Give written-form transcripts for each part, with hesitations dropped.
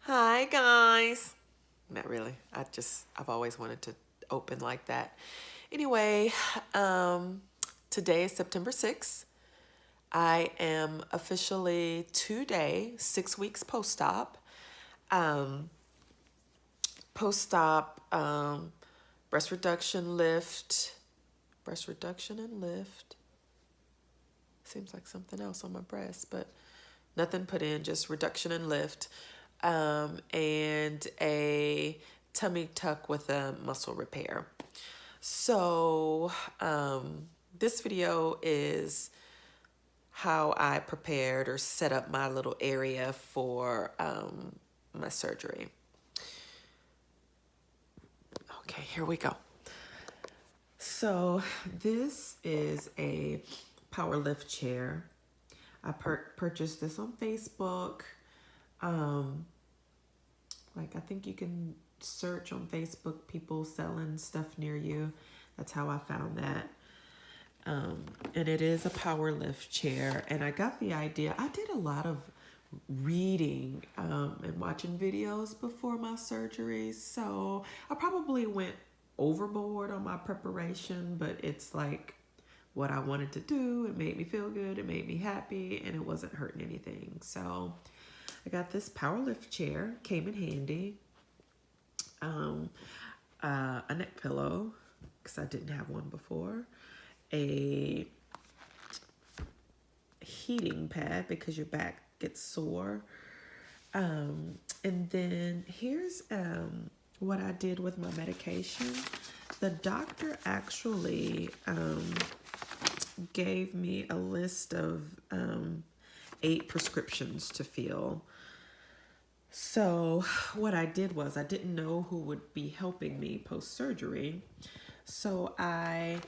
Hi guys. Not really. I've always wanted to open like that. Anyway, today is September 6th. I am officially today 6 weeks post-op. Um, post-op breast reduction lift. Breast reduction and lift. Seems like something else on my breast, but nothing put in, just reduction and lift. And a tummy tuck with a muscle repair. So this video is how I prepared or set up my little area for my surgery. Okay, here we go. So this is a power lift chair. I purchased this on Facebook. Like I think you can search on Facebook people selling stuff near you. That's how I found that. And it is a power lift chair. And I got the idea. I did a lot of reading and watching videos before my surgery. So I probably went overboard on my preparation, but it's like what I wanted to do. It made me feel good. It made me happy, and it wasn't hurting anything. So I got this power lift chair, came in handy. A neck pillow, because I didn't have one before. A heating pad, because your back gets sore. And then here's what I did with my medication. The doctor actually gave me a list of 8 prescriptions to fill. So what I did was I didn't know who would be helping me post-surgery. So I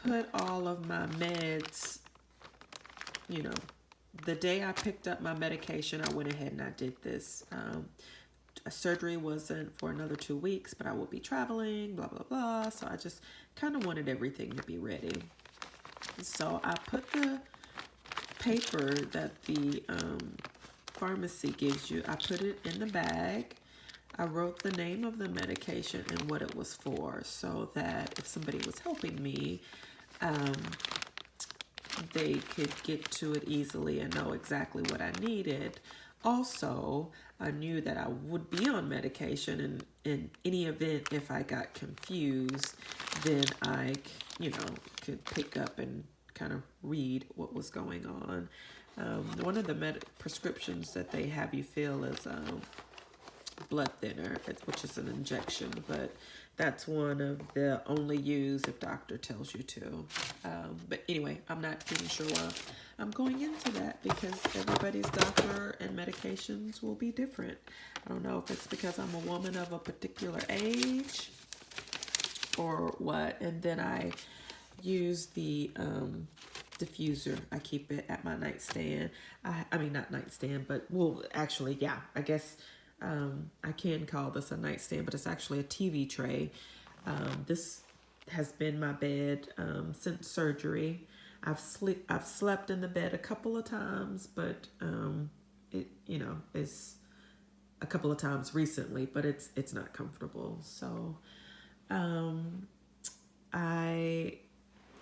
put all of my meds, the day I picked up my medication, I went ahead and I did this. Surgery wasn't for another 2 weeks, but I will be traveling, blah, blah, blah. So I just kind of wanted everything to be ready. So I put the paper that the pharmacy gives you, I put it in the bag. I wrote the name of the medication and what it was for, so that if somebody was helping me, they could get to it easily and know exactly what I needed. Also, I knew that I would be on medication, and in any event, if I got confused, then I, could pick up and kind of read what was going on. One of the prescriptions that they have you fill is blood thinner, which is an injection, but that's one of the only used if doctor tells you to. But anyway, I'm not getting sure why I'm going into that, because everybody's doctor and medications will be different. I don't know if it's because I'm a woman of a particular age or what. And then I use the diffuser. I keep it at my nightstand. I mean, not nightstand, but well, actually, yeah, I guess I can call this a nightstand, but it's actually a TV tray. This has been my bed since surgery. I've slept in the bed a couple of times, but it is a couple of times recently, but it's not comfortable. So I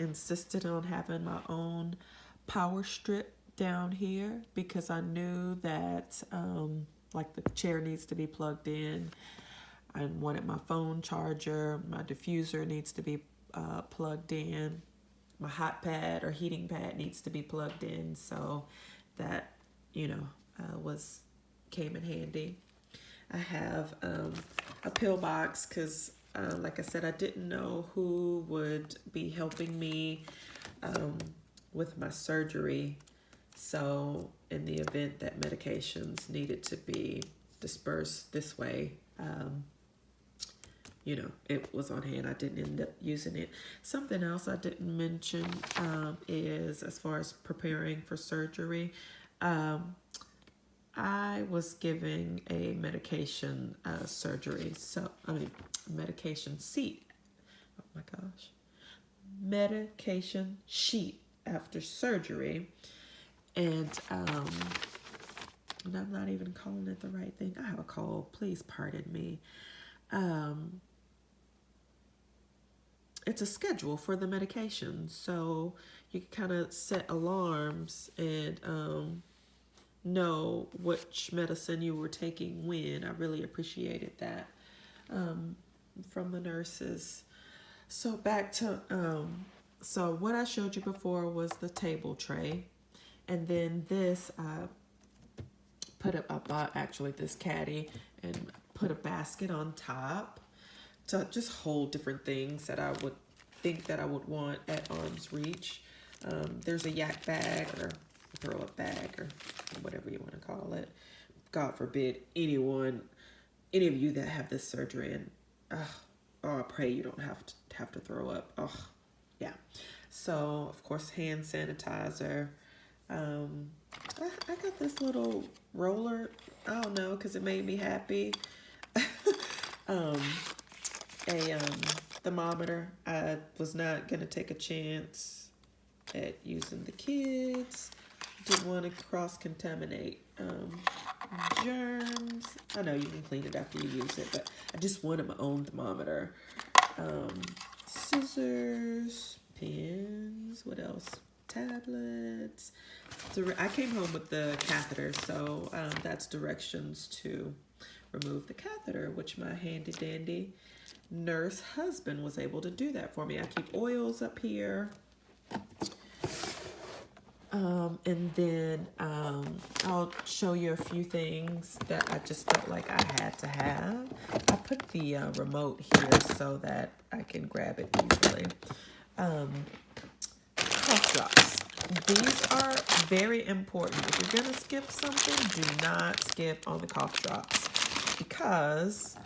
insisted on having my own power strip down here, because I knew that like the chair needs to be plugged in. I wanted my phone charger, my diffuser needs to be plugged in, my hot pad or heating pad needs to be plugged in, so that came in handy. I have a pill box, because like I said, I didn't know who would be helping me with my surgery. So in the event that medications needed to be dispersed this way, it was on hand. I didn't end up using it. Something else I didn't mention is, as far as preparing for surgery, I was giving a medication medication seat. Oh my gosh. Medication sheet after surgery. And and I'm not even calling it the right thing. I have a cold. Please pardon me. It's a schedule for the medication. So you can kind of set alarms and know which medicine you were taking when. I really appreciated that from the nurses. So back to, so what I showed you before was the table tray. And then this, I bought actually this caddy and put a basket on top to just hold different things that I would think that I would want at arm's reach. There's a yak bag or throw up bag or whatever you want to call it. God forbid any of you that have this surgery, and I pray you don't have to throw up. Oh, yeah. So of course, hand sanitizer. I got this little roller. I don't know, because it made me happy. A thermometer. I was not gonna take a chance at using the kids. Didn't want to cross-contaminate germs. I know you can clean it after you use it, but I just wanted my own thermometer. Scissors, pens, what else? Tablets. I came home with the catheter, so that's directions to remove the catheter, which my handy dandy nurse husband was able to do that for me. I keep oils up here. And then I'll show you a few things that I just felt like I had to have. I put the remote here so that I can grab it easily. Cough drops. These are very important. If you're going to skip something, do not skip on the cough drops, because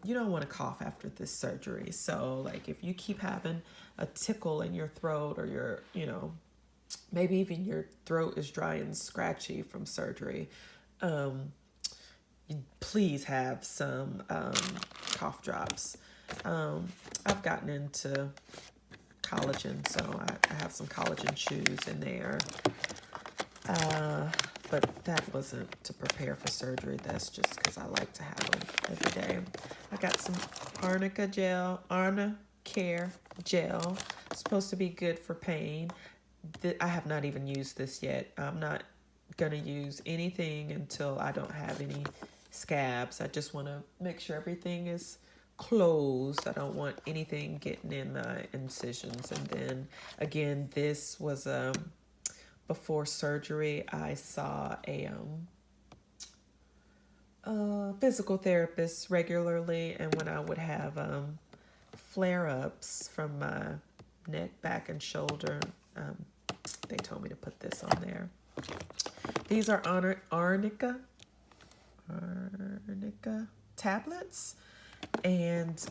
you don't want to cough after this surgery. So like if you keep having a tickle in your throat, or your, maybe even your throat is dry and scratchy from surgery, please have some cough drops. I've gotten into collagen, so I have some collagen chews in there. But that wasn't to prepare for surgery. That's just because I like to have them every day. I got some Arnica Care gel. It's supposed to be good for pain. I have not even used this yet. I'm not going to use anything until I don't have any scabs. I just want to make sure everything is closed. I don't want anything getting in my incisions. And then again, this was before surgery. I saw a physical therapist regularly, and when I would have flare-ups from my neck, back, and shoulder, they told me to put this on there. These are Arnica tablets, and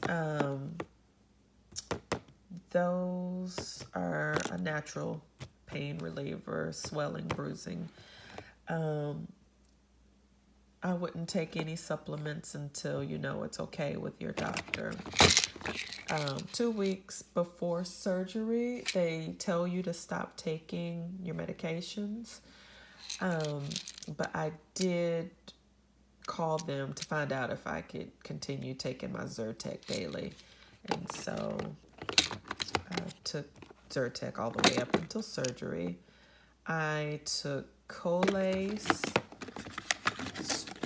those are a natural pain reliever, swelling, bruising. I wouldn't take any supplements until you know it's okay with your doctor. 2 weeks before surgery, they tell you to stop taking your medications. But I did call them to find out if I could continue taking my Zyrtec daily. And so I took Zyrtec all the way up until surgery. I took Colace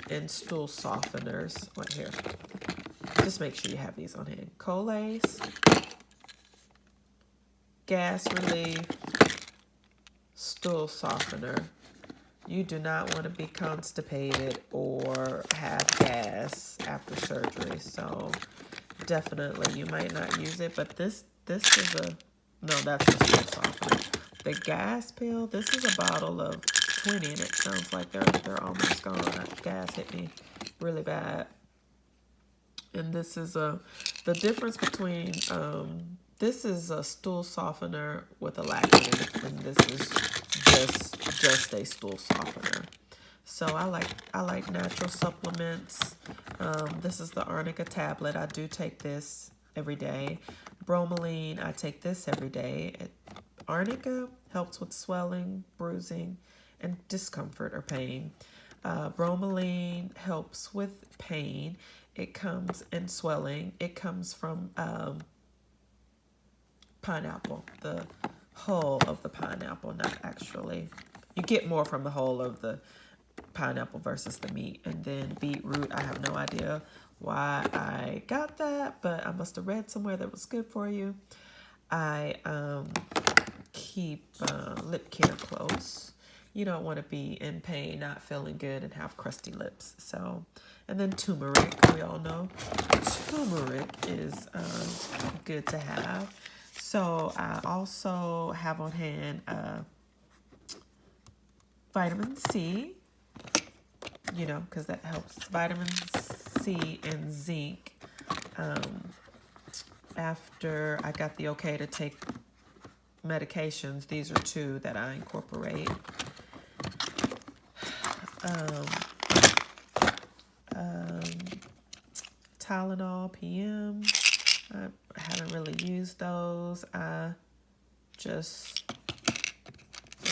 and stool softeners. Right here. Just make sure you have these on hand. Colace, gas relief, stool softener. You do not want to be constipated or have gas after surgery. So definitely you might not use it, but this is no, that's the stool softener. The gas pill, this is a bottle of 20, and it sounds like they're almost gone. Gas hit me really bad. And this is the difference between this is a stool softener with a laxative, and this is just a stool softener. So I like natural supplements. This is the Arnica tablet. I do take this every day. Bromelain, I take this every day. Arnica helps with swelling, bruising, and discomfort or pain. Bromelain helps with pain. It comes in swelling. It comes from pineapple, the hull of the pineapple, not actually. You get more from the hull of the pineapple versus the meat. And then beetroot, I have no idea why I got that, but I must have read somewhere that was good for you. I keep lip care close. You don't want to be in pain, not feeling good, and have crusty lips. So, and then turmeric, we all know turmeric is good to have. So I also have on hand vitamin C, you know, because that helps. Vitamin C and zinc. After I got the okay to take medications, these are two that I incorporate. Tylenol PM. I haven't really used those. I just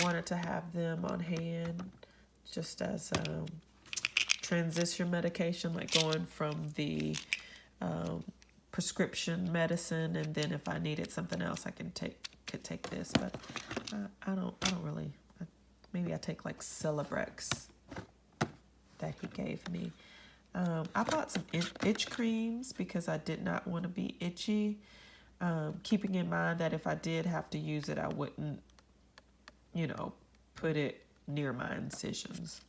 wanted to have them on hand just as transition medication, like going from the prescription medicine, and then if I needed something else, I could take this. But I don't really. Maybe I take like Celebrex that he gave me. I bought some itch creams because I did not want to be itchy. Keeping in mind that if I did have to use it, I wouldn't, you know, put it near my incisions.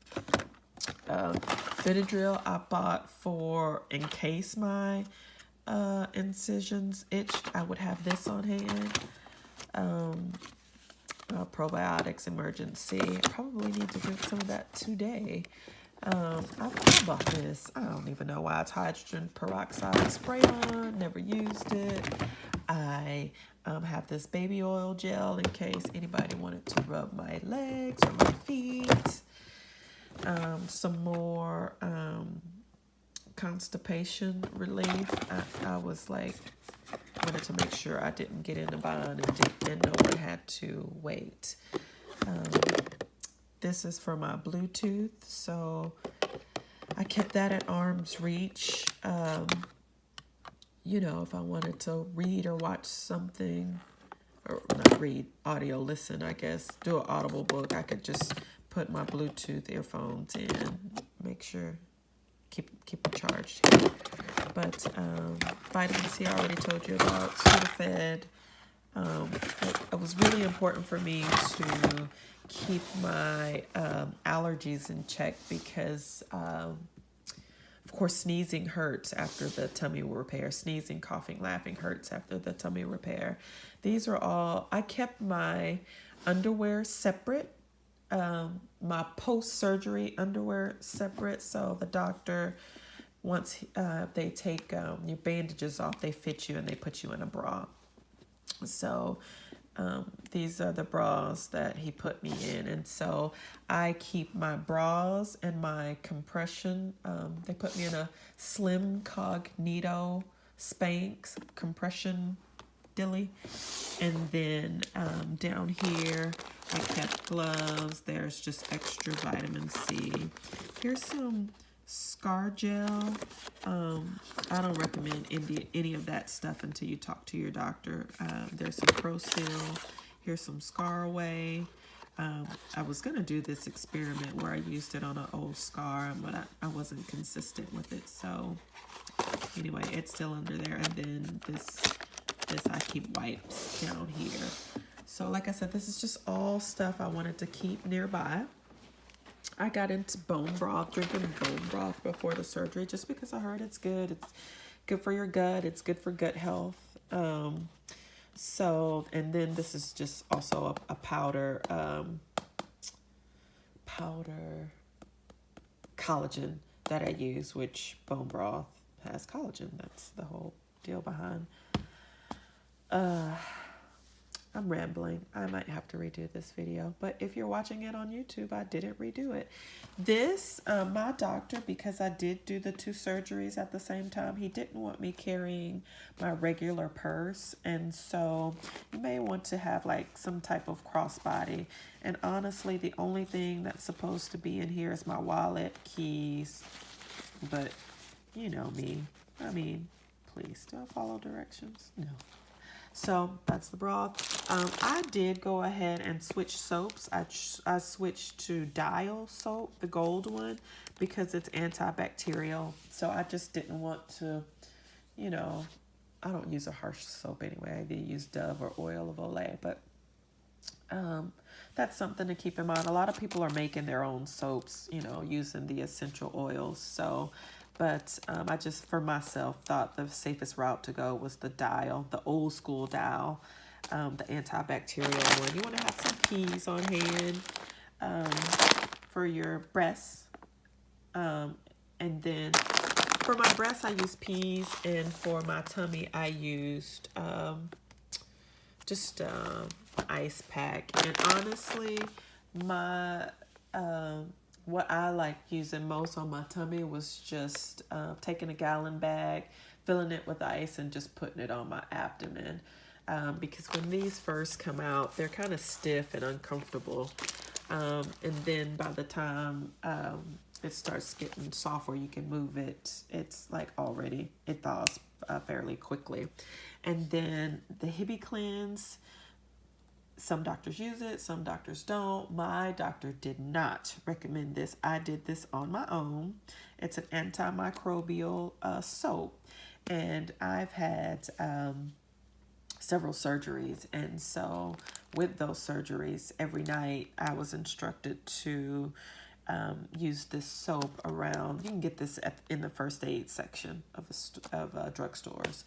Benadryl I bought for in case my incisions itched. I would have this on hand. Probiotics emergency. I probably need to drink some of that today. I bought this. I don't even know why. It's hydrogen peroxide spray on. Never used it. I have this baby oil gel in case anybody wanted to rub my legs or my feet. Some more constipation relief. I was like, wanted to make sure I didn't get in a bind and didn't know I had to wait. This is for my Bluetooth, so I kept that at arm's reach. You know, if I wanted to read or watch something, or not read, audio listen, I guess, do an audible book, I could just put my Bluetooth earphones in, make sure, keep it charged here. But vitamin C, I already told you about. Sudafed. It was really important for me to keep my allergies in check because, of course, sneezing hurts after the tummy repair. Sneezing, coughing, laughing hurts after the tummy repair. These are all, I kept my underwear separate, my post-surgery underwear separate. So the doctor, once they take your bandages off, they fit you and they put you in a bra. So these are the bras that he put me in. And so I keep my bras and my compression. They put me in a Slim Cognito Spanx compression dilly. And then down here, I kept gloves. There's just extra vitamin C. Here's some Scar Gel. I don't recommend any of that stuff until you talk to your doctor. There's some Pro-Seal. Here's some Scar Away. I was going to do this experiment where I used it on an old scar, but I wasn't consistent with it. So anyway, it's still under there. And then this I keep wipes down here. So like I said, this is just all stuff I wanted to keep nearby. I got into bone broth, drinking bone broth before the surgery, just because I heard it's good. It's good for your gut. It's good for gut health. So, and then this is just also a powder, collagen that I use, which bone broth has collagen. That's the whole deal behind. I'm rambling. I might have to redo this video. But if you're watching it on YouTube, I didn't redo it. This, my doctor, because I did do the 2 surgeries at the same time, he didn't want me carrying my regular purse. And so you may want to have like some type of crossbody. And honestly, the only thing that's supposed to be in here is my wallet, keys. But you know me. I mean, please, do I follow directions? No. So that's the broth. I did go ahead and switch soaps. I switched to Dial soap, the gold one, because it's antibacterial. So I just didn't want to, you know, I don't use a harsh soap anyway. I either use Dove or Oil of Olay, but that's something to keep in mind. A lot of people are making their own soaps, you know, using the essential oils. So, but I just, for myself, thought the safest route to go was the Dial, the old school Dial, the antibacterial one. You want to have some peas on hand for your breasts. And then for my breasts, I use peas. And for my tummy, I used just ice pack. And honestly, my what I like using most on my tummy was just taking a gallon bag, filling it with ice, and just putting it on my abdomen. Because when these first come out, they're kind of stiff and uncomfortable. And then by the time it starts getting soft where you can move it, it's like already, it thaws fairly quickly. And then the Hibby Cleanse, some doctors use it, some doctors don't. My doctor did not recommend this. I did this on my own. It's an antimicrobial soap, and I've had several surgeries. And so with those surgeries, every night I was instructed to use this soap around. You can get this in the first aid section of drugstores.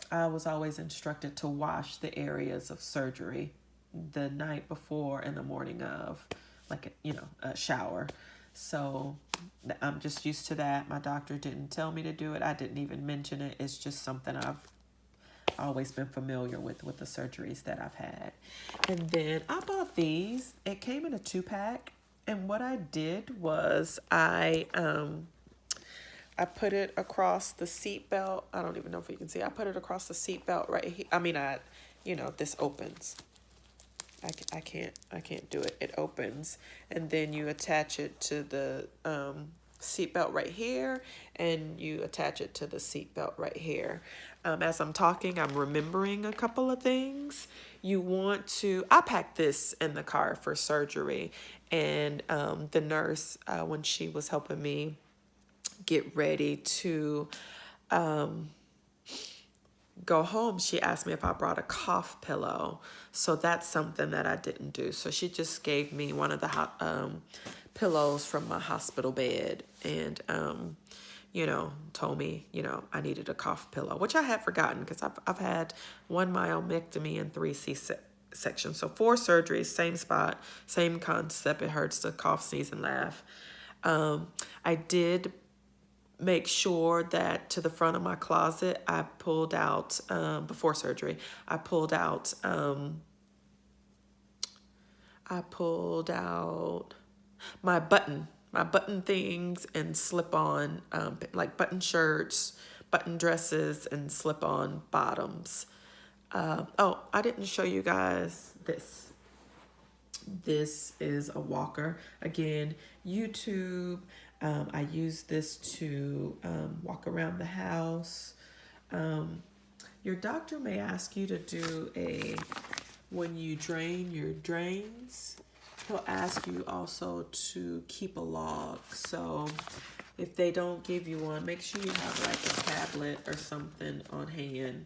I was always instructed to wash the areas of surgery the night before and the morning of, like, a shower. So I'm just used to that. My doctor didn't tell me to do it. I didn't even mention it. It's just something I've always been familiar with the surgeries that I've had. And then I bought these. It came in a 2-pack. And what I did was I put it across the seat belt. I don't even know if you can see. I put it across the seat belt right here. I mean, this opens. I can't do it. It opens, and then you attach it to the seat belt right here, and you attach it to the seat belt right here. As I'm talking, I'm remembering a couple of things. I packed this in the car for surgery, and the nurse, when she was helping me get ready to go home, she asked me if I brought a cough pillow. So that's something that I didn't do. So she just gave me one of the pillows from my hospital bed, and told me I needed a cough pillow, which I had forgotten because I've had 1 myomectomy and 3 C-sections. So 4 surgeries, same spot, same concept. It hurts to cough, sneeze, and laugh. I did make sure that to the front of my closet, I pulled out, before surgery, I pulled out my button things and slip-on, like button shirts, button dresses, and slip-on bottoms. I didn't show you guys this. This is a walker. Again, YouTube. I use this to walk around the house. Your doctor may ask you to do when you drain your drains, he'll ask you also to keep a log. So if they don't give you one, make sure you have like a tablet or something on hand.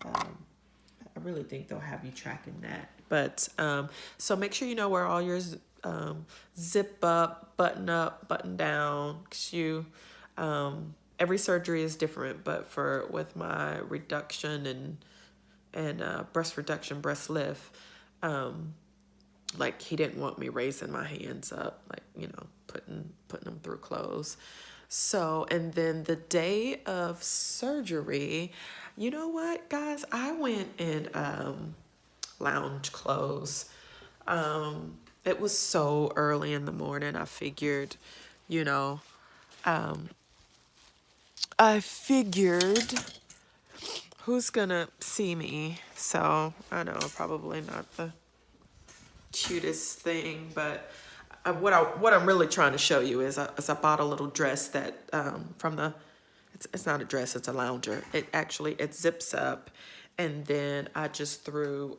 I really think they'll have you tracking that. But so make sure you know where all your zip up, button down. Every surgery is different, but with my reduction and breast reduction, breast lift, like he didn't want me raising my hands up, like, you know, putting them through clothes. So, and then the day of surgery, you know what, guys, I went in lounge clothes. It was so early in the morning. I figured, you know, I figured who's gonna see me? So I know probably not the cutest thing, but what I'm really trying to show you is I bought a little dress that from the it's not a dress, it's a lounger. It zips up, and then I just threw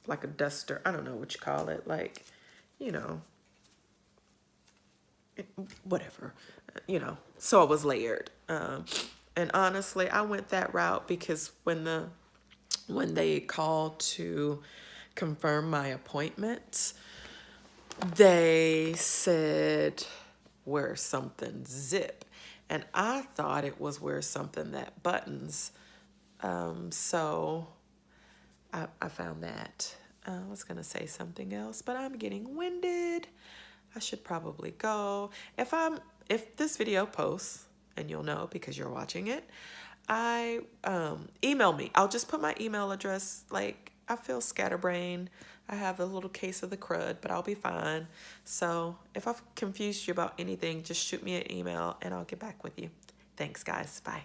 like a duster, I don't know what you call it, like, you know, whatever, you know, so it was layered. And honestly, I went that route because when they called to confirm my appointment, they said wear something zip, and I thought it was wear something that buttons. So I found that. I was gonna say something else, but I'm getting winded. I should probably go. If this video posts, and you'll know because you're watching it, I email me. I'll just put my email address. Like, I feel scatterbrained. I have a little case of the crud, but I'll be fine. So if I've confused you about anything, just shoot me an email and I'll get back with you. Thanks, guys. Bye.